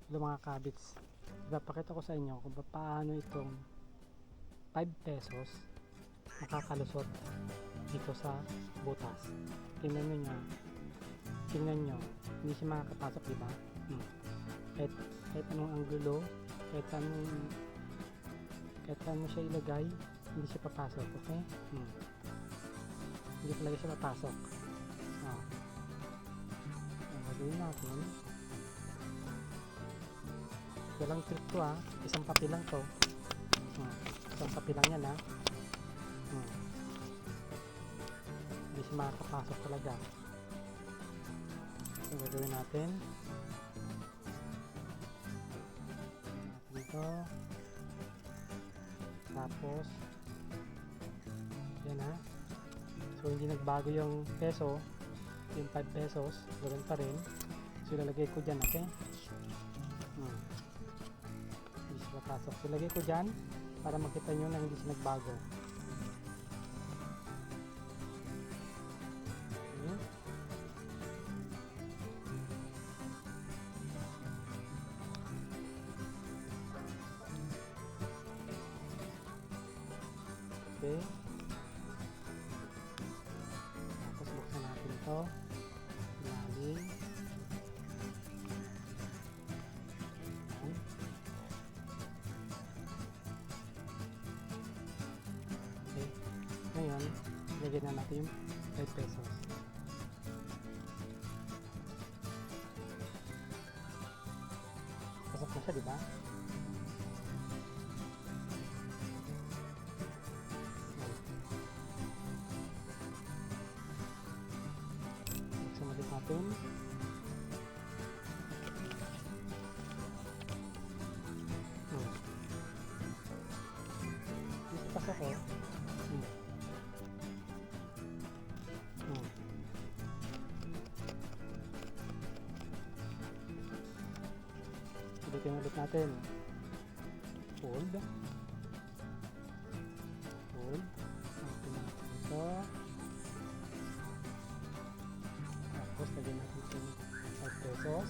Hello mga kabits, ipapakita ko sa inyo kung paano itong 5 pesos makakalusot dito sa butas. Tingnan nyo, hindi siya makakapasok, diba? Kahit anong anggulo, kahit anong siya ilagay, hindi siya papasok, okay? Hindi talaga siya papasok. Ang gagawin natin, walang trick to, isang papel lang to. Isang papel lang yan, hindi siya makakapasok talaga. So gagawin natin dito, tapos yan, so hindi nagbago yung peso, yung 5 pesos ganoon pa rin. So ilalagay ko dyan, okay? Hindi siya papasok. So ilagay ko dyan para makita nyo na hindi siya nagbago. Okay. Tapos buksan natin ito. Ilalim. Okay. Ngayon, ilagay na natin yung 5 pesos. Pasok na siya, diba? Sumalit natin. Dito pasok ko. Sulitin ulit natin. Hold. Natin ito. Tapos lagyan natin yung 5 pesos.